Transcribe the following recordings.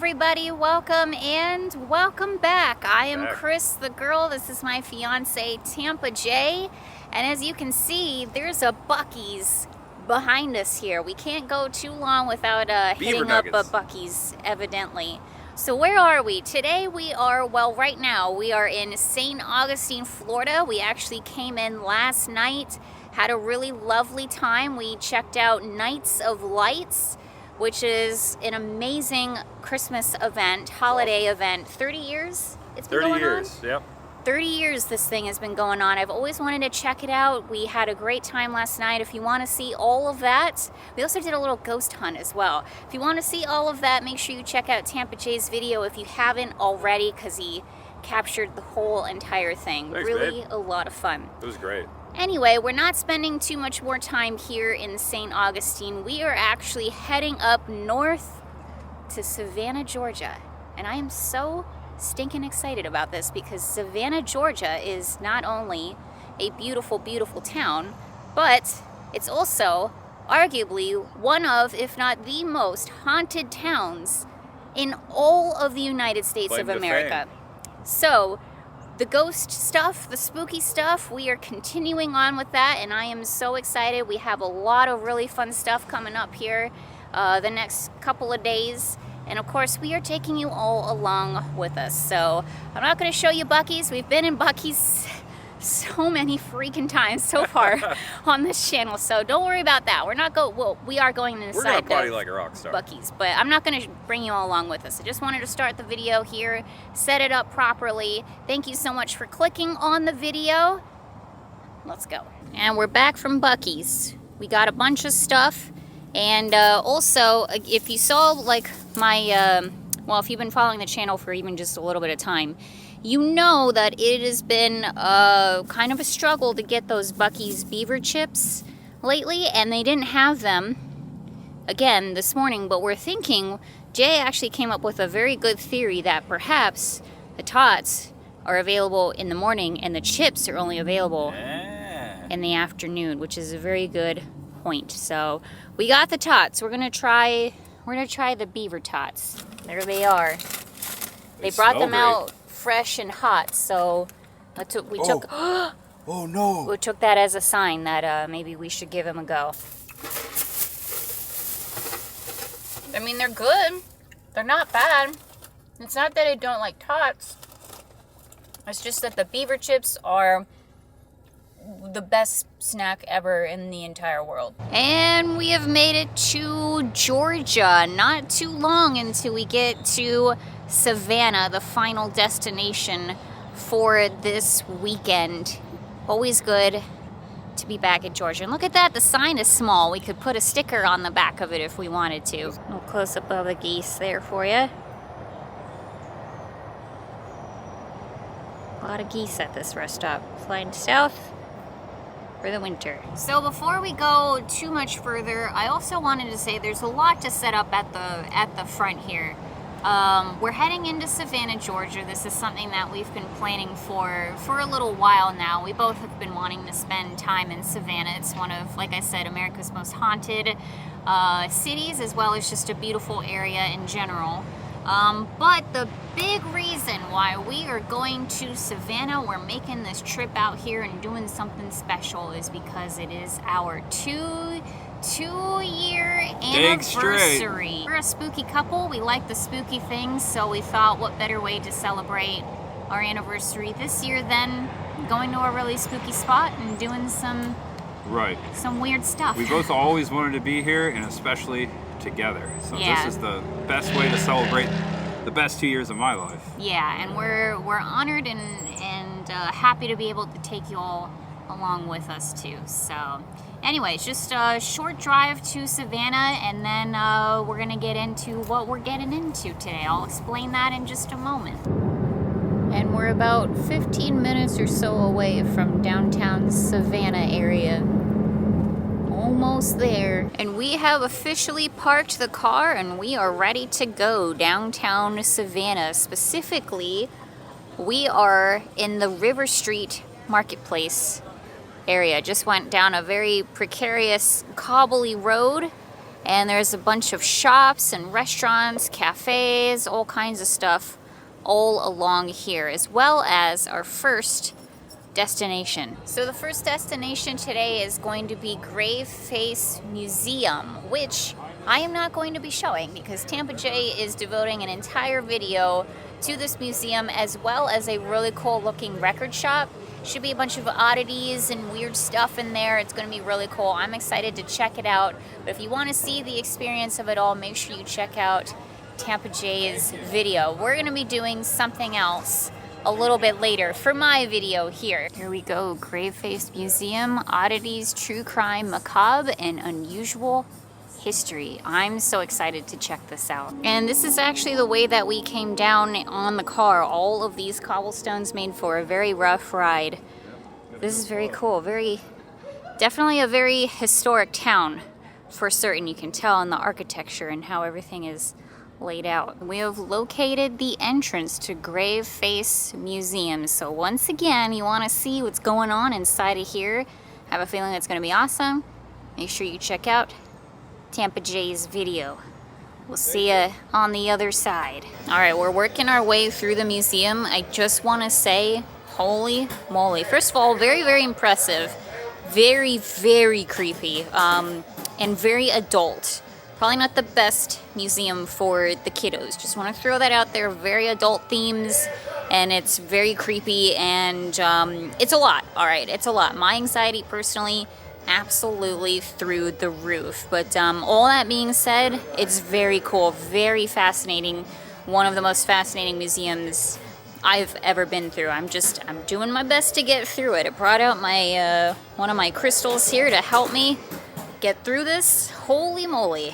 everybody, welcome and welcome back. I am Cris the girl. This is my fiance Tampa Jay, and as you can see, there's a Buc-ee's behind us here. We can't go too long without hitting up a Buc-ee's, evidently. So where are we? Today we are, well, right now we are in St. Augustine, Florida. We actually came in last night, had a really lovely time. We checked out Nights of Lights, which is an amazing Christmas event, holiday event. 30 years it's been going on? 30 years, yep. 30 years this thing has been going on. I've always wanted to check it out. We had a great time last night. If you want to see all of that, we also did a little ghost hunt as well. If you want to see all of that, make sure you check out Tampa Jay's video if you haven't already, because he captured the whole entire thing. Thanks, really babe. A lot of fun. It was great. Anyway, we're not spending too much more time here in St. Augustine. We are actually heading up north to Savannah, Georgia. And I am so stinking excited about this because Savannah, Georgia is not only a beautiful, beautiful town, but it's also arguably one of, if not the most haunted towns in all of the United States of America. So, the ghost stuff, the spooky stuff, we are continuing on with that, and I am so excited. We have a lot of really fun stuff coming up here the next couple of days. And of course, we are taking you all along with us. So I'm not going to show you Buc-ee's. We've been in Buc-ee's so many freaking times so far on this channel. So don't worry about that. We're not we are going inside. We're going to party like a rock star. Buc-ee's, but I'm not going to bring you all along with us. I just wanted to start the video here, set it up properly. Thank you so much for clicking on the video. Let's go. And we're back from Buc-ee's. We got a bunch of stuff. And also, if you saw like my, well, if you've been following the channel for even just a little bit of time, you know that it has been kind of a struggle to get those Buc-ee's beaver chips lately, and they didn't have them again this morning, but we're thinking, Jay actually came up with a very good theory that perhaps the tots are available in the morning and the chips are only available in the afternoon, which is a very good point. So we got the tots. We're gonna try the beaver tots. There they are. They brought them out fresh and hot, so we took oh no, we took that as a sign that maybe we should give them a go. I mean, they're good. They're not bad. It's not that I don't like tots. It's just that the beaver chips are the best snack ever in the entire world. And we have made it to Georgia. Not too long until we get to Savannah, the final destination for this weekend. Always good to be back in Georgia. And look at that, the sign is small. We could put a sticker on the back of it if we wanted to. A little close up of the geese there for you. A lot of geese at this rest stop. Flying south for the winter. So before we go too much further, I also wanted to say there's a lot to set up at the front here. We're heading into Savannah, Georgia. This is something that we've been planning for a little while now. We both have been wanting to spend time in Savannah. It's one of, like I said, America's most haunted cities, as well as just a beautiful area in general. But the big reason why we are going to Savannah, we're making this trip out here and doing something special, is because it is our two-year anniversary. We're a spooky couple. We like the spooky things, so we thought what better way to celebrate our anniversary this year than going to a really spooky spot and doing some weird stuff. We both always wanted to be here, and especially together. So This is the best way to celebrate the best 2 years of my life. Yeah, and we're honored and happy to be able to take you all along with us too. So anyways, just a short drive to Savannah, and then we're gonna get into what we're getting into today. I'll explain that in just a moment. And we're about 15 minutes or so away from downtown Savannah area. Almost there. And we have officially parked the car and we are ready to go downtown Savannah. Specifically, we are in the River Street Marketplace area. Just went down a very precarious, cobbly road And there's a bunch of shops and restaurants, cafes, all kinds of stuff all along here, as well as our first destination. So the first destination today is going to be Graveface Museum, which I am not going to be showing because Tampa Jay is devoting an entire video to this museum, as well as a really cool looking record shop. Should be a bunch of oddities and weird stuff in there. It's going to be really cool. I'm excited to check it out. But if you want to see the experience of it all, make sure you check out Tampa Jay's video. We're going to be doing something else a little bit later for my video here. Here we go. Graveface Museum, oddities, true crime, macabre, and unusual history. I'm so excited to check this out. And this is actually the way that we came down on the car. All of these cobblestones made for a very rough ride. This is very cool. Definitely a very historic town for certain. You can tell in the architecture and how everything is laid out. We have located the entrance to Graveface Museum. So once again, you want to see what's going on inside of here. I have a feeling it's going to be awesome. Make sure you check out Tampa Jay's video. We'll see you on the other side. All right, we're working our way through the museum. I just want to say, holy moly. First of all, very, very impressive. Very, very creepy, and very adult. Probably not the best museum for the kiddos. Just want to throw that out there. Very adult themes, and it's very creepy, and it's a lot. All right, it's a lot. My anxiety personally, absolutely through the roof. But all that being said, it's very cool, very fascinating. One of the most fascinating museums I've ever been through. I'm doing my best to get through it. I brought out my one of my crystals here to help me get through this. Holy moly.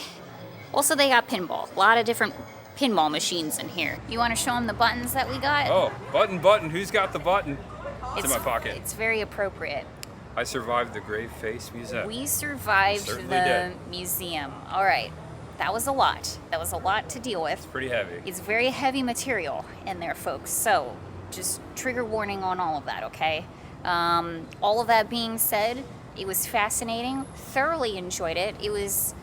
Also, they got pinball. A lot of different pinball machines in here. You want to show them the buttons that we got? Oh, button. Who's got the button? It's in my pocket. It's very appropriate. I survived the Graveface Museum. We survived the museum. All right. That was a lot. That was a lot to deal with. It's pretty heavy. It's very heavy material in there, folks. So just trigger warning on all of that, okay? All of that being said, it was fascinating. Thoroughly enjoyed it. It was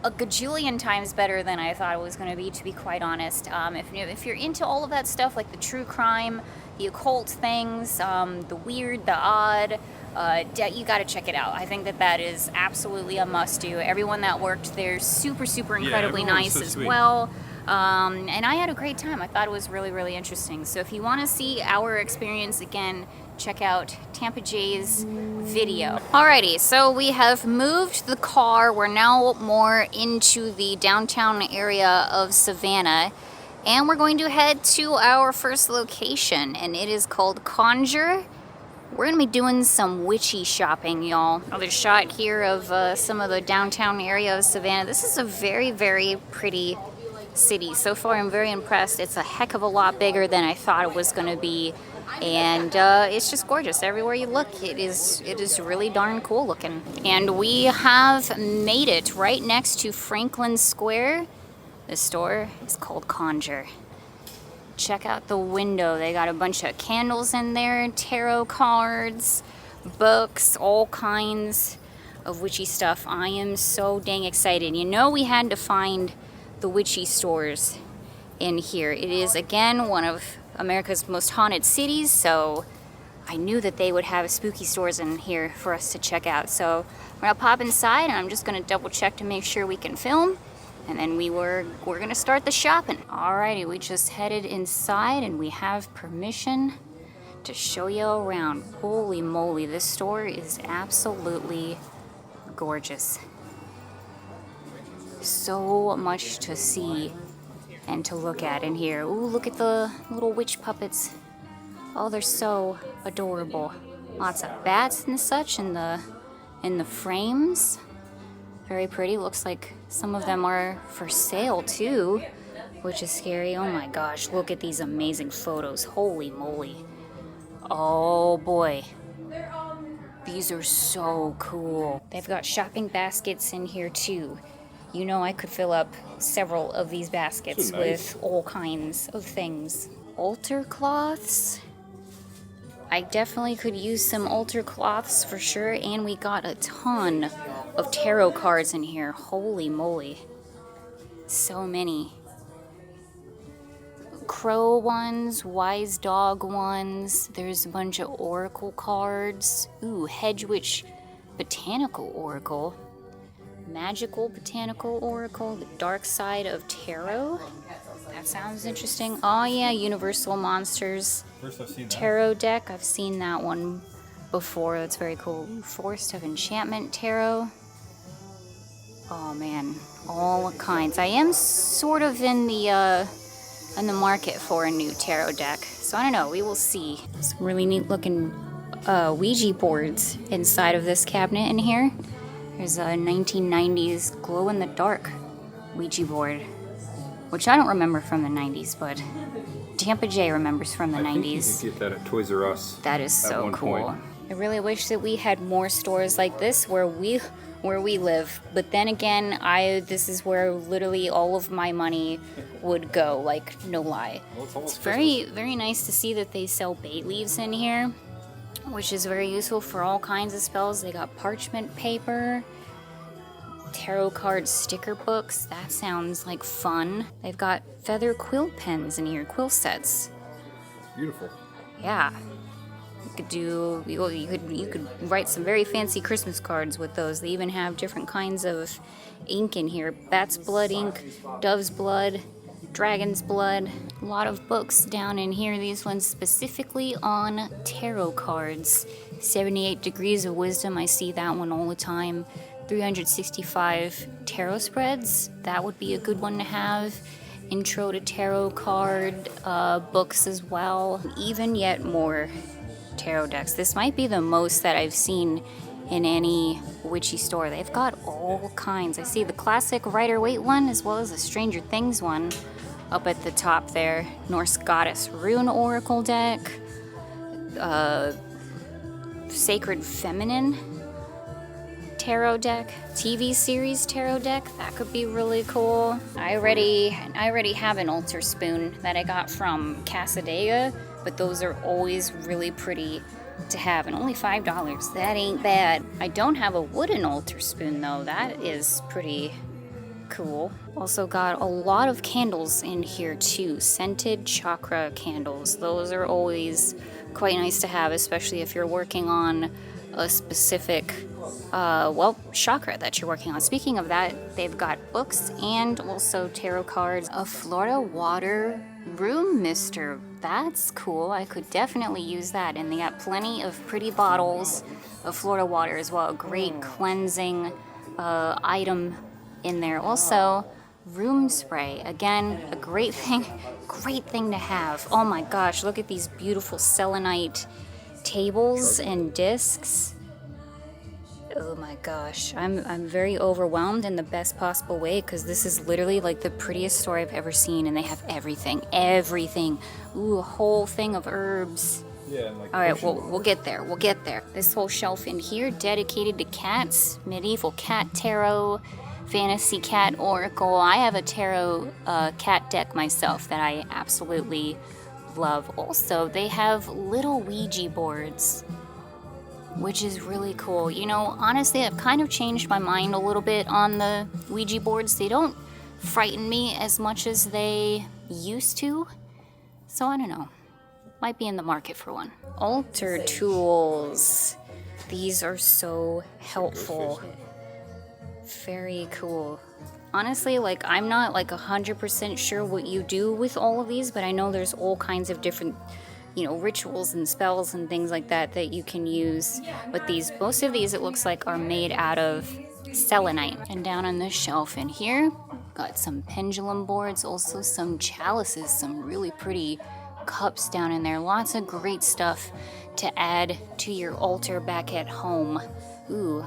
a gajillion times better than I thought it was going to be quite honest. If you're into all of that stuff, like the true crime, the occult things, the weird, the odd, you got to check it out. I think that is absolutely a must-do. Everyone that worked there, super, super incredibly nice as well. And I had a great time. I thought it was really, really interesting. So if you want to see our experience again, check out Tampa Jay's video. Alrighty, so we have moved the car. We're now more into the downtown area of Savannah. And we're going to head to our first location, and it is called Conjure. We're gonna be doing some witchy shopping, y'all. Another shot here of some of the downtown area of Savannah. This is a very, very pretty city. So far, I'm very impressed. It's a heck of a lot bigger than I thought it was gonna be. And it's just gorgeous. Everywhere you look, it is really darn cool looking. And we have made it right next to Franklin Square. The store is called Conjure. Check out the window. They got a bunch of candles in there, tarot cards, books, all kinds of witchy stuff. I am so dang excited. You know, we had to find the witchy stores in here. It is, again, one of America's most haunted cities, so I knew that they would have spooky stores in here for us to check out. So we're gonna pop inside, and I'm just gonna double check to make sure we can film. And then we're gonna start the shopping. Alrighty, we just headed inside and we have permission to show you around. Holy moly, this store is absolutely gorgeous. So much to see and to look at in here. Ooh, look at the little witch puppets. Oh, they're so adorable. Lots of bats and such in the frames. Very pretty. Looks like some of them are for sale too, which is scary. Oh my gosh, look at these amazing photos. Holy moly. Oh boy. These are so cool. They've got shopping baskets in here too. You know, I could fill up several of these baskets with all kinds of things. Altar cloths. I definitely could use some altar cloths for sure, and we got a ton of tarot cards in here. Holy moly. So many. Crow ones, wise dog ones. There's a bunch of oracle cards. Ooh, Hedge Witch Botanical Oracle. Magical Botanical Oracle. The Dark Side of Tarot. That sounds interesting. Oh yeah, Universal Monsters First I've seen that. Tarot deck. I've seen that one before. That's very cool. Ooh, Forest of Enchantment Tarot. Oh man, all kinds. I am sort of in the market for a new tarot deck. So I don't know, we will see. Some really neat looking Ouija boards inside of this cabinet in here. There's a 1990s glow-in-the-dark Ouija board, which I don't remember from the 90s, but Tampa Jay remembers from the 90s. You can get that at Toys R Us. That is so cool. Point. I really wish that we had more stores like this where we live. But then again, this is where literally all of my money would go, like, no lie. Well, it's very, very nice to see that they sell bay leaves in here, which is very useful for all kinds of spells. They got parchment paper, tarot card sticker books. That sounds like fun. They've got feather quill pens in here, quill sets. Beautiful. Yeah. You could write some very fancy Christmas cards with those. They even have different kinds of ink in here. Bat's blood ink, dove's blood, dragon's blood. A lot of books down in here. These ones specifically on tarot cards. 78 Degrees of Wisdom. I see that one all the time. 365 tarot spreads. That would be a good one to have. Intro to tarot card books as well. Even yet more tarot decks. This might be the most that I've seen in any witchy store. They've got all kinds. I see the classic Rider-Waite one as well as the Stranger Things one up at the top there. Norse Goddess Rune Oracle deck. Sacred Feminine tarot deck. TV series tarot deck. That could be really cool. I already have an altar spoon that I got from Casadega, but those are always really pretty to have, and only $5. That ain't bad. I don't have a wooden altar spoon though. That is pretty cool. Also got a lot of candles in here too. Scented chakra candles. Those are always quite nice to have, especially if you're working on a specific chakra that you're working on. Speaking of that, they've got books and also tarot cards. A Florida water room mister. That's cool. I could definitely use that. And they got plenty of pretty bottles of Florida water as well. A great cleansing item in there. Also, room spray. Again, a great thing to have. Oh my gosh, look at these beautiful selenite tables and discs. Oh my gosh, I'm very overwhelmed in the best possible way, because this is literally like the prettiest store I've ever seen, and they have everything. Ooh, a whole thing of herbs. Yeah, and like all right, we'll get there. This whole shelf in here dedicated to cats, medieval cat tarot, fantasy cat oracle. I have a tarot cat deck myself that I absolutely love. Also, they have little Ouija boards, which is really cool. You know, honestly, I've kind of changed my mind a little bit on the Ouija boards. They don't frighten me as much as they used to. So I don't know. Might be in the market for one. Altar tools. These are so helpful. Very cool. Honestly, like, I'm not like 100% sure what you do with all of these, but I know there's all kinds of different, you know, rituals and spells and things like that that you can use with these. Most of these, it looks like, are made out of selenite. And down on this shelf in here, got some pendulum boards, also some chalices, some really pretty cups down in there. Lots of great stuff to add to your altar back at home. Ooh,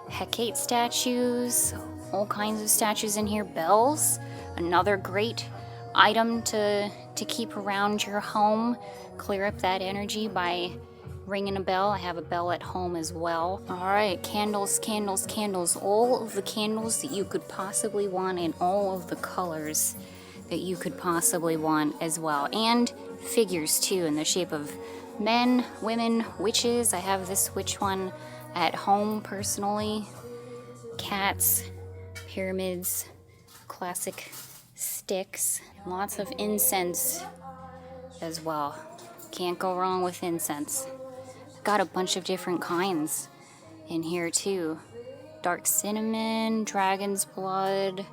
Hecate statues, all kinds of statues in here. Bells, another great item to keep around your home. Clear up that energy by ringing a bell. I have a bell at home as well. All right, candles. All of the candles that you could possibly want in all of the colors that you could possibly want as well. And figures too, in the shape of Men, women, witches. I have this witch one at home personally. Cats, pyramids, classic sticks, lots of incense as well. Can't go wrong with incense. Got a bunch of different kinds in here too. Dark cinnamon, dragon's blood,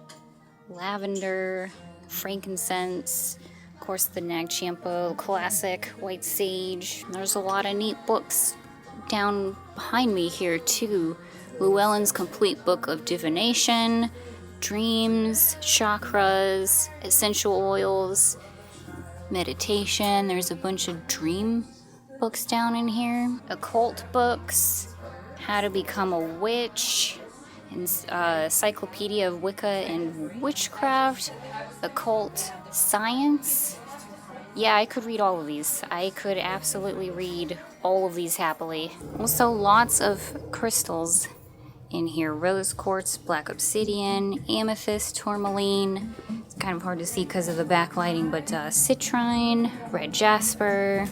lavender, frankincense, of course the Nagchampo classic, white sage. There's a lot of neat books down behind me here too. Llewellyn's Complete Book of Divination, Dreams, Chakras, Essential Oils, Meditation. There's a bunch of dream books down in here. Occult books, How to Become a Witch, Encyclopedia of Wicca and Witchcraft, Occult Science. Yeah, I could read all of these. I could absolutely read all of these happily. Also, lots of crystals in here. Rose quartz, black obsidian, amethyst, tourmaline. It's kind of hard to see because of the backlighting, but citrine, red jasper,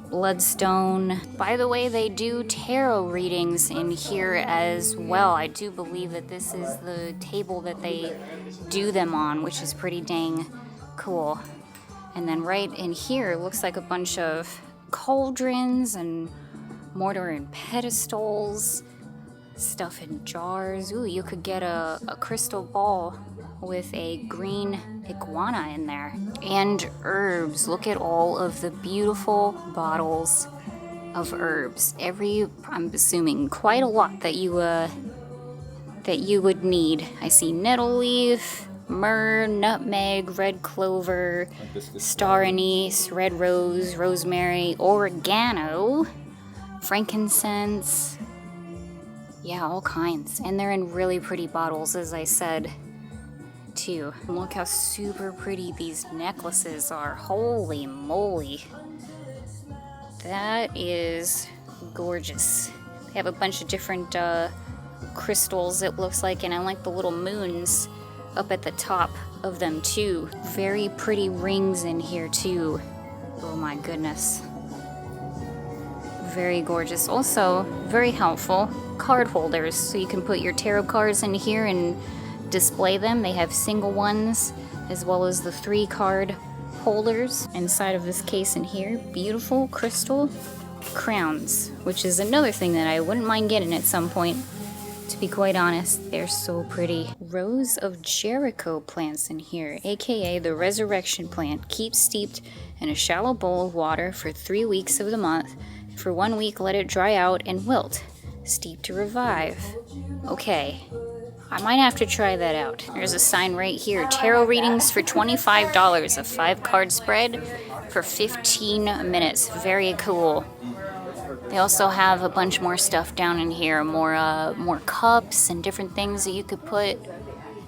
bloodstone. By the way, they do tarot readings in here as well. I do believe that this is the table that they do them on, which is pretty dang cool. And then right in here looks like a bunch of cauldrons and mortar and pedestals, stuff in jars. Ooh, you could get a crystal ball with a green iguana in there. And herbs. Look at all of the beautiful bottles of herbs. I'm assuming quite a lot that you would need. I see nettle leaf, myrrh, nutmeg, red clover, star anise, red rose, rosemary, oregano, frankincense. Yeah, all kinds. And they're in really pretty bottles, as I said, too. And look how super pretty these necklaces are. Holy moly. That is gorgeous. They have a bunch of different crystals, it looks like, and I like the little moons up at the top of them, too. Very pretty rings in here, too. Oh my goodness. Very gorgeous. Also, very helpful. Card holders, so you can put your tarot cards in here and display them. They have single ones as well as the 3-card holders inside of this case in here. Beautiful crystal crowns, which is another thing that I wouldn't mind getting at some point, to be quite honest. They're so pretty. Rose of Jericho plants in here, aka the resurrection plant. Keep steeped in a shallow bowl of water for 3 weeks of the month. For 1 week, let it dry out and wilt. Steep to revive. Okay, I might have to try that out. There's a sign right here. Tarot readings for $25. A 5-card spread for 15 minutes. Very cool. They also have a bunch more stuff down in here. More cups and different things that you could put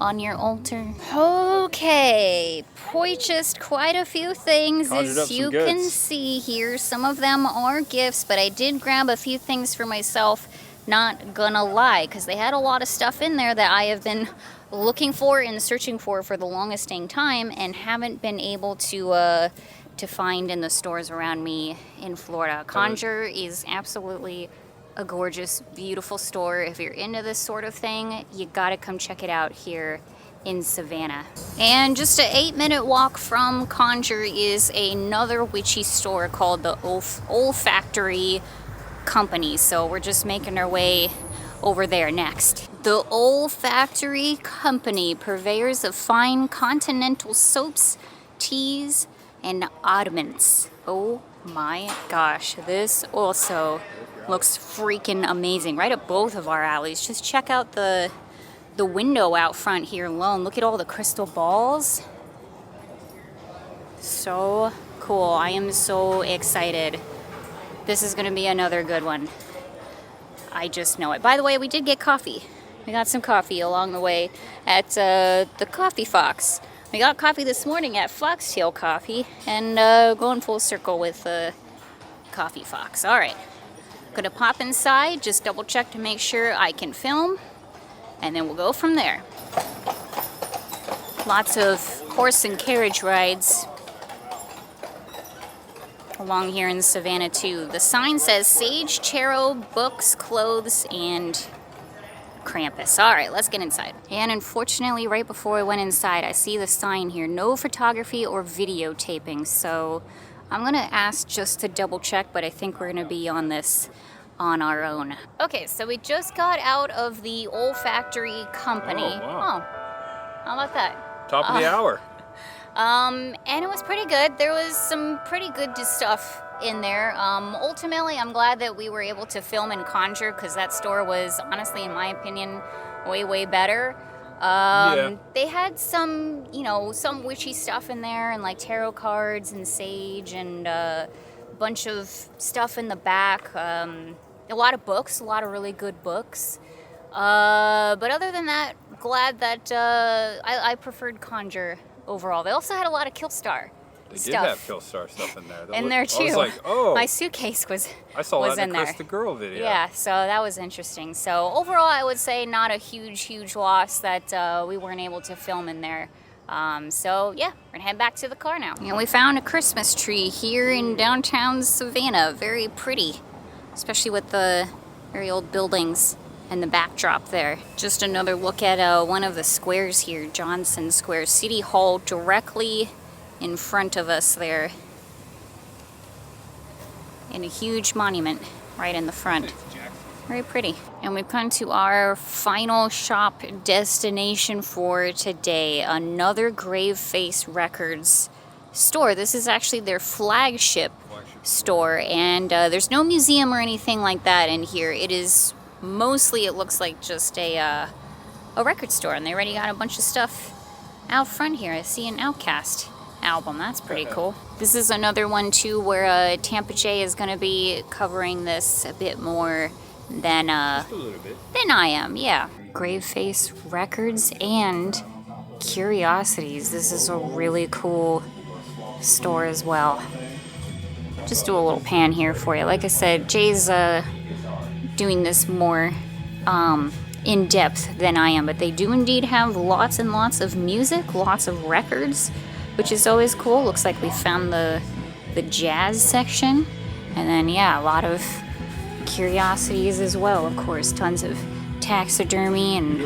on your altar. Okay, purchased quite a few things, as you can see here. Some of them are gifts, but I did grab a few things for myself. Not gonna lie, because they had a lot of stuff in there that I have been looking for and searching for the longest dang time, and haven't been able to find in the stores around me in Florida. Conjure is absolutely a gorgeous, beautiful store. If you're into this sort of thing, you gotta come check it out here in Savannah. And just an 8-minute walk from Conjure is another witchy store called the Olfactory Company, so we're just making our way over there next. The Olfactory Company, purveyors of fine continental soaps, teas, and ointments. Oh my gosh, this also looks freaking amazing. Right up both of our alleys. Just check out the window out front here alone. Look at all the crystal balls. So cool. I am so excited. This is going to be another good one. I just know it. By the way, we did get coffee. We got some coffee along the way at the Coffee Fox. We got coffee this morning at Foxtail Coffee, and going full circle with Coffee Fox. All right. Gonna pop inside, just double check to make sure I can film, and then we'll go from there. Lots of horse and carriage rides along here in Savannah too. The sign says Sage, Cheryle, books, clothes, and Krampus. All right, let's get inside. And unfortunately, right before I went inside, I see the sign here, no photography or videotaping. So I'm gonna ask just to double check, but I think we're gonna be on this on our own. Okay, so we just got out of the olfactory company. Oh, wow. Oh, how about that? Top of the hour. And it was pretty good. There was some pretty good stuff in there. Ultimately, I'm glad that we were able to film in Conjure, because that store was, honestly, in my opinion, way better. They had some, you know, some witchy stuff in there, and like tarot cards and sage and a bunch of stuff in the back. A lot of books, a lot of really good books. But other than that, glad that I preferred Conjure overall. They also had a lot of Killstar They stuff. did have Killstar stuff in there. In there too. I was like, oh. My suitcase was I saw was that in in there. Cris the Girl video. Yeah, so that was interesting. So overall, I would say not a huge loss that we weren't able to film in there. So yeah, we're gonna head back to the car now. And we found a Christmas tree here in downtown Savannah. Very pretty, especially with the very old buildings and the backdrop there. Just another look at one of the squares here, Johnson Square, City Hall, directly in front of us there. And a huge monument right in the front. Very pretty. And we've come to our final shop destination for today. Another Graveface Records store. This is actually their flagship store. And there's no museum or anything like that in here. It is mostly, it looks like just a record store. And they already got a bunch of stuff out front here. I see an Outkast album. That's pretty cool. This is another one too where Tampa Jay is going to be covering this a bit more than Just a little bit. than I am. Yeah. Graveface Records and Curiosities. This is a really cool store as well. Just do a little pan here for you. Like I said, Jay's doing this more in depth than I am, but they do indeed have lots and lots of music, lots of records, which is always cool. Looks like we found the jazz section, and then yeah, a lot of curiosities as well, of course. Tons of taxidermy and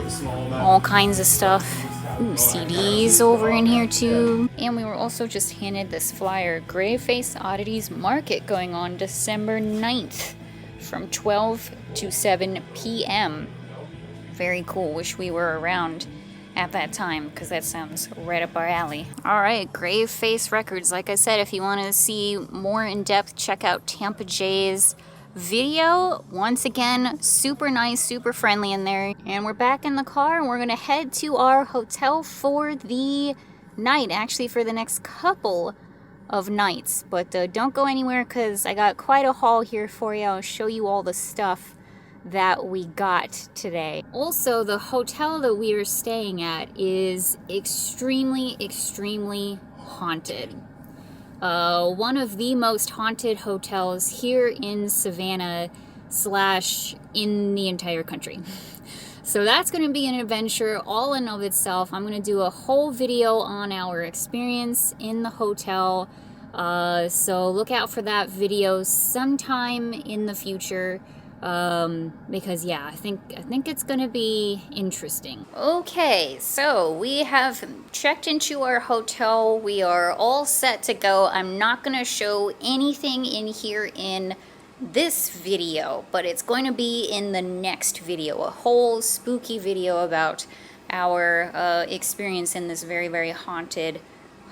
all kinds of stuff. Ooh, CDs over in here too. And we were also just handed this flyer, Graveface Oddities Market, going on December 9th from 12 to 7 p.m. Very cool. Wish we were around at that time, because that sounds right up our alley. All right, Graveface Records. Like I said, if you want to see more in depth, check out Tampa Jay's video. Once again, super nice, super friendly in there. And we're back in the car, and we're gonna head to our hotel for the night, actually for the next couple of nights. But don't go anywhere, because I got quite a haul here for you. I'll show you all the stuff that we got today. Also, the hotel that we are staying at is extremely haunted. One of the most haunted hotels here in Savannah / in the entire country. So that's going to be an adventure all in of itself. I'm going to do a whole video on our experience in the hotel. So look out for that video sometime in the future. Because yeah, I think it's gonna be interesting. Okay, so we have checked into our hotel. We are all set to go. I'm not gonna show anything in here in this video, but it's going to be in the next video, a whole spooky video about our experience in this very haunted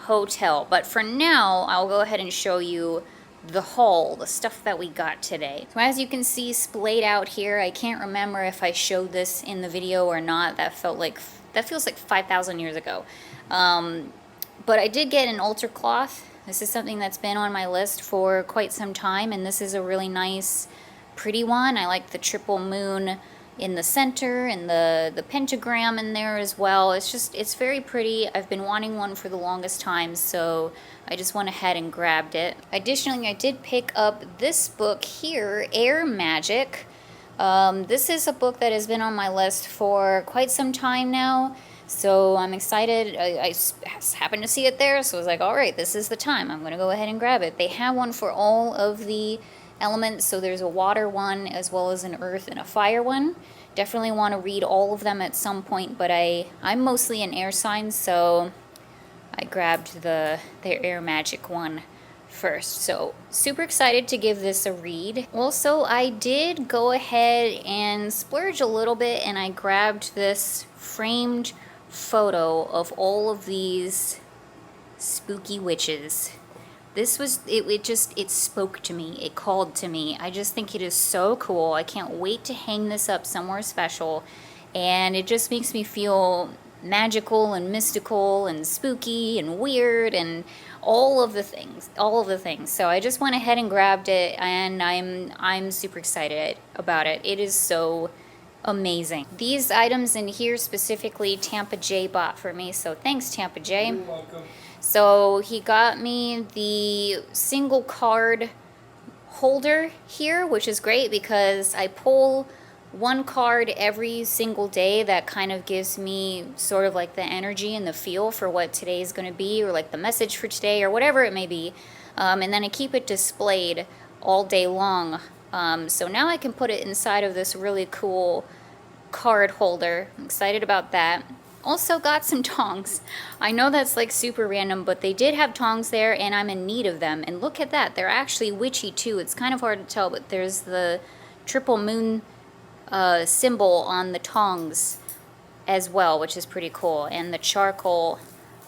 hotel. But for now, I'll go ahead and show you the haul, the stuff that we got today. So as you can see splayed out here, I can't remember if I showed this in the video or not. That feels like 5,000 years ago. But I did get an altar cloth. This is something that's been on my list for quite some time, and this is a really nice, pretty one. I like the triple moon in the center and the pentagram in there as well. It's very pretty. I've been wanting one for the longest time, so I just went ahead and grabbed it. Additionally, I did pick up this book here, Air Magic. This is a book that has been on my list for quite some time now. So I'm excited. I happened to see it there, so I was like, all right, this is the time. I'm going to go ahead and grab it. They have one for all of the elements, so there's a water one as well as an earth and a fire one. Definitely want to read all of them at some point, but I'm mostly an air sign, so I grabbed the air magic one first. So super excited to give this a read. Also, I did go ahead and splurge a little bit, and I grabbed this framed photo of all of these spooky witches. This was, it spoke to me, it called to me. I just think it is so cool. I can't wait to hang this up somewhere special, and it just makes me feel magical and mystical and spooky and weird and all of the things. So I just went ahead and grabbed it, and I'm super excited about it. It is so amazing. These items in here specifically Tampa Jay bought for me, so thanks Tampa Jay. You're welcome. So he got me the single card holder here, which is great because I pull one card every single day that kind of gives me sort of like the energy and the feel for what today is going to be, or like the message for today, or whatever it may be. And then I keep it displayed all day long. So now I can put it inside of this really cool card holder. I'm excited about that. Also got some tongs. I know that's like super random, but they did have tongs there, and I'm in need of them. And look at that, they're actually witchy too. It's kind of hard to tell, but there's the triple moon symbol on the tongs as well, which is pretty cool. And the charcoal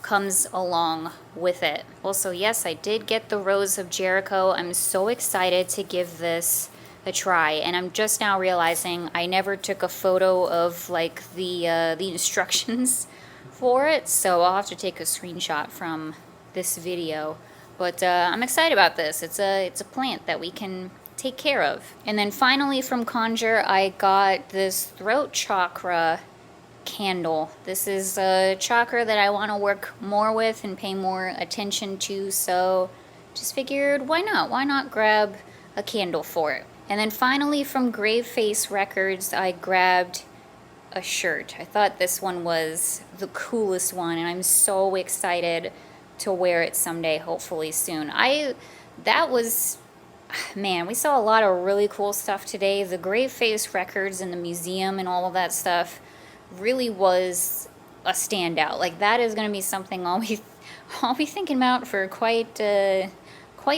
comes along with it. Also, yes, I did get the Rose of Jericho. I'm so excited to give this a try, and I'm just now realizing I never took a photo of like the instructions for it, so I'll have to take a screenshot from this video. But I'm excited about this. It's a plant that we can take care of. And then finally from Conjure, I got this throat chakra candle. This is a chakra that I want to work more with and pay more attention to, so just figured why not grab a candle for it. And then finally from Graveface Records, I grabbed a shirt. I thought this one was the coolest one, and I'm so excited to wear it someday, hopefully soon. Man, we saw a lot of really cool stuff today. The Graveface Records and the museum and all of that stuff really was a standout. Like, that is going to be something I'll be thinking about for quite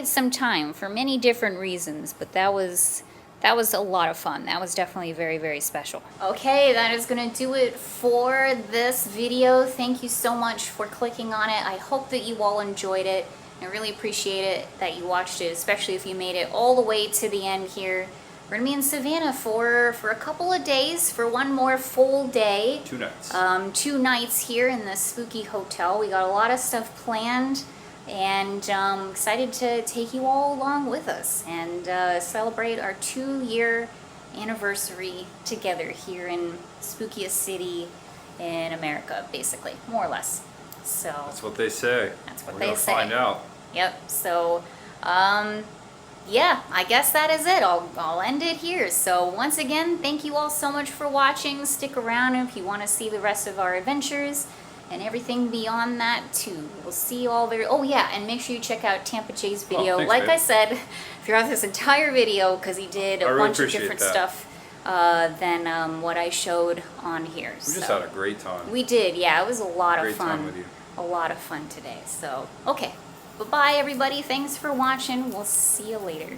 some time, for many different reasons, but that was a lot of fun. That was definitely very, very special. Okay, that is gonna do it for this video. Thank you so much for clicking on it. I hope that you all enjoyed it. I really appreciate it that you watched it, especially if you made it all the way to the end here. We're gonna be in Savannah for a couple of days, for one more full day. 2 nights. 2 nights here in the spooky hotel. We got a lot of stuff planned, and excited to take you all along with us and celebrate our 2-year anniversary together here in spookiest city in America, basically, more or less. So That's what they say. That's what We're they gonna say. find out. Yep. So yeah, I guess that is it. I'll end it here. So once again, thank you all so much for watching. Stick around if you want to see the rest of our adventures and everything beyond that too. We'll see you all very. Oh yeah, and make sure you check out Tampa Jay's video. Thanks, like babe. I said, throughout this entire video, because he did a really bunch of appreciate different that. stuff than what I showed on here. We just had a great time. We did, yeah. It was a lot of Great fun. time with you. A lot of fun today. So okay, bye bye everybody. Thanks for watching. We'll see you later.